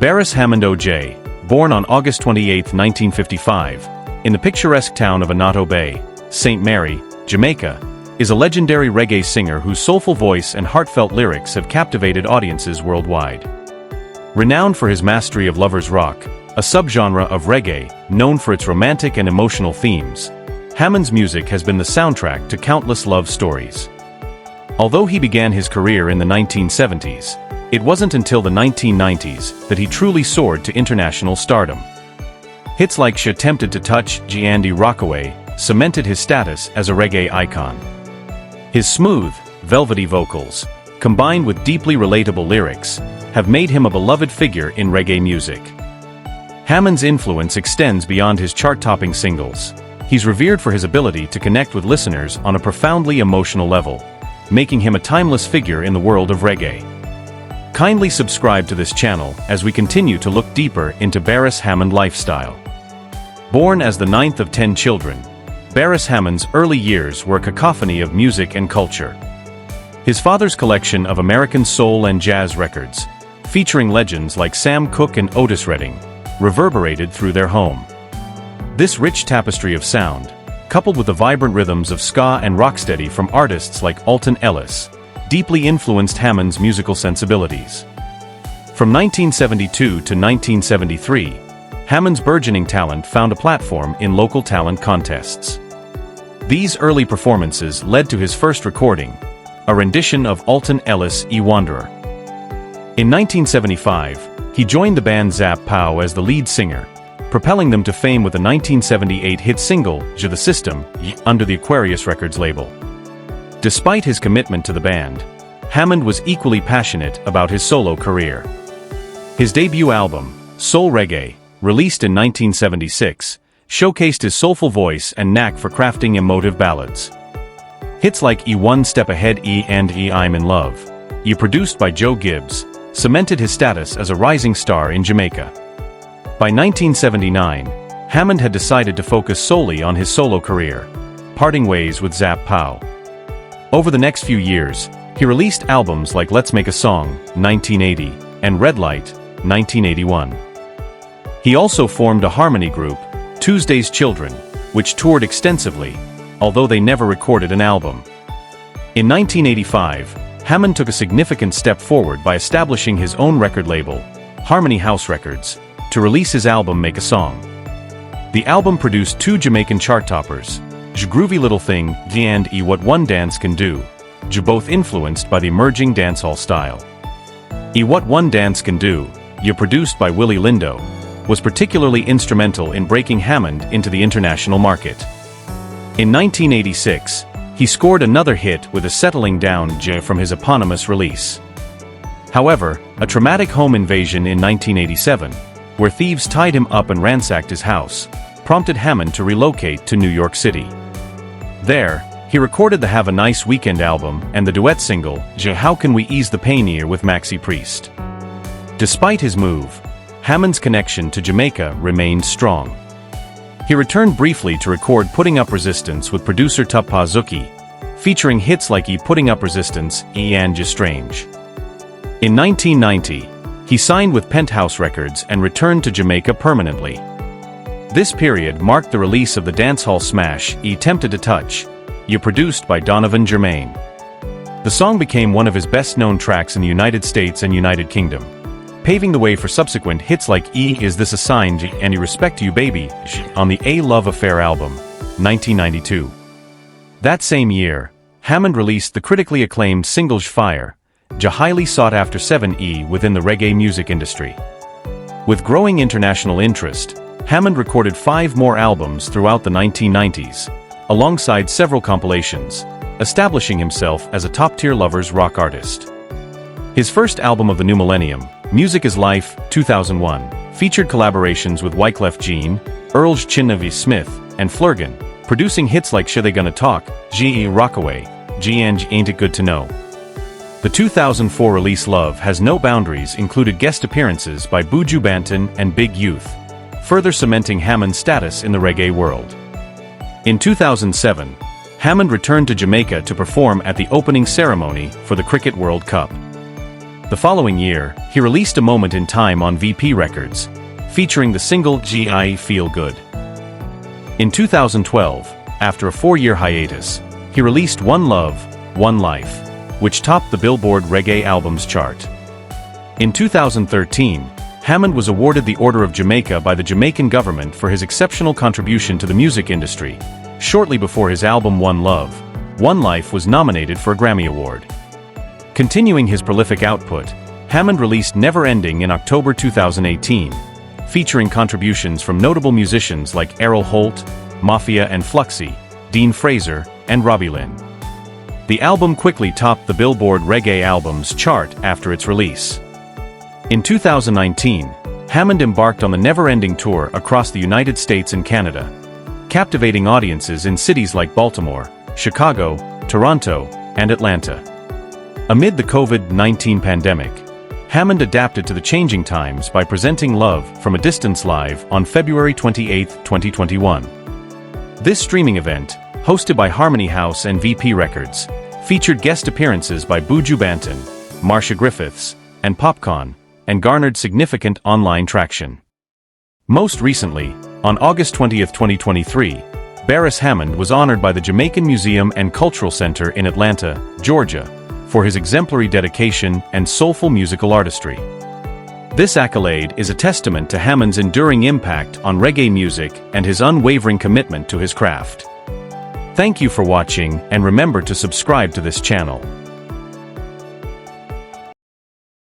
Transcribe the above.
Beres Hammond O.J., born on August 28, 1955, in the picturesque town of Anato Bay, St. Mary, Jamaica, is a legendary reggae singer whose soulful voice and heartfelt lyrics have captivated audiences worldwide. Renowned for his mastery of lovers rock, a subgenre of reggae known for its romantic and emotional themes, Hammond's music has been the soundtrack to countless love stories. Although he began his career in the 1970s, it wasn't until the 1990s that he truly soared to international stardom. Hits like "She Tempted to Touch" and "Rockaway" cemented his status as a reggae icon. His smooth, velvety vocals, combined with deeply relatable lyrics, have made him a beloved figure in reggae music. Hammond's influence extends beyond his chart-topping singles. He's revered for his ability to connect with listeners on a profoundly emotional level, making him a timeless figure in the world of reggae. Kindly subscribe to this channel as we continue to look deeper into Beres Hammond lifestyle. Born as the ninth of 10 children, Beres Hammond's early years were a cacophony of music and culture. His father's collection of American soul and jazz records, featuring legends like Sam Cooke and Otis reverberated through their home. This rich tapestry of sound, coupled with the vibrant rhythms of ska and rocksteady from artists like Alton Ellis, deeply influenced Hammond's musical sensibilities. From 1972 to 1973, Hammond's burgeoning talent found a platform in local talent contests. These early performances led to his first recording, a rendition of Alton Ellis' "Wanderer." In 1975, he joined the band Zap Pow as the lead singer, propelling them to fame with a 1978 hit single, "Je the System," under the Aquarius Records label. Despite his commitment to the band, Hammond was equally passionate about his solo career. His debut album, Soul Reggae, released in 1976, showcased his soulful voice and knack for crafting emotive ballads. Hits like "One Step Ahead" and "I'm in Love," produced by Joe Gibbs, cemented his status as a rising star in Jamaica. By 1979, Hammond had decided to focus solely on his solo career, parting ways with Zap Pow. Over the next few years, he released albums like "Let's Make a Song" (1980) and "Red Light" (1981). He also formed a harmony group, Tuesday's Children, which toured extensively, although they never recorded an album. In 1985, Hammond took a significant step forward by establishing his own record label, Harmony House Records, to release his album Make a Song. The album produced two Jamaican chart toppers, "Groovy Little Thing" and "What One Dance Can Do," both influenced by the emerging dancehall style. "What One Dance Can Do," produced by Willie Lindo, was particularly instrumental in breaking Hammond into the international market. In 1986, he scored another hit with a "Settling Down" from his eponymous release. However, a traumatic home invasion in 1987, where thieves tied him up and ransacked his house, prompted Hammond to relocate to New York City. There, he recorded the "Have a Nice Weekend" album and the duet single, "How Can We Ease the Pain Here" with Maxi Priest. Despite his move, Hammond's connection to Jamaica remained strong. He returned briefly to record "Putting Up Resistance" with producer Tuppa Zuki, featuring hits like "Putting Up Resistance" and "Just Strange." In 1990, he signed with Penthouse Records and returned to Jamaica permanently. This period marked the release of the dancehall smash "Tempted to Touch," produced by Donovan Germain. The song became one of his best-known tracks in the United States and United Kingdom, paving the way for subsequent hits like "Is This a Sign" and "Respect to You Baby" on the A Love Affair album, 1992. That same year, Hammond released the critically acclaimed single "Fire," a highly sought-after 7E within the reggae music industry. With growing international interest, Hammond recorded 5 more albums throughout the 1990s, alongside several compilations, establishing himself as a top-tier lovers rock artist. His first album of the new millennium, Music is Life, 2001, featured collaborations with Wyclef Jean, Earl Chinnavi Smith, and Flurgan, producing hits like "Sha They Gonna Talk," "Rockaway," and "Ain't It Good to Know." The 2004 release Love Has No Boundaries included guest appearances by Buju Banton and Big Youth, further cementing Hammond's status in the reggae world. In 2007, Hammond returned to Jamaica to perform at the opening ceremony for the Cricket World Cup. The following year, he released A Moment in Time on VP Records, featuring the single G.I. Feel Good. In 2012, after a 4-year hiatus, he released One Love, One Life, which topped the Billboard Reggae Albums chart. In 2013, Hammond was awarded the Order of Jamaica by the Jamaican government for his exceptional contribution to the music industry. Shortly before his album One Love, One Life was nominated for a Grammy Award. Continuing his prolific output, Hammond released Never Ending in October 2018, featuring contributions from notable musicians like Errol Holt, Mafia and Fluxy, Dean Fraser, and Robbie Lynn. The album quickly topped the Billboard Reggae Albums chart after its release. In 2019, Hammond embarked on the Never Ending Tour across the United States and Canada, captivating audiences in cities like Baltimore, Chicago, Toronto, and Atlanta. Amid the COVID-19 pandemic, Hammond adapted to the changing times by presenting Love from a Distance live on February 28, 2021. This streaming event, hosted by Harmony House and VP Records, featured guest appearances by Buju Banton, Marsha Griffiths, and Popcorn, and garnered significant online traction. Most recently, on August 20, 2023, Beres Hammond was honored by the Jamaican Museum and Cultural Center in Atlanta, Georgia, for his exemplary dedication and soulful musical artistry. This accolade is a testament to Hammond's enduring impact on reggae music and his unwavering commitment to his craft. Thank you for watching, and remember to subscribe to this channel.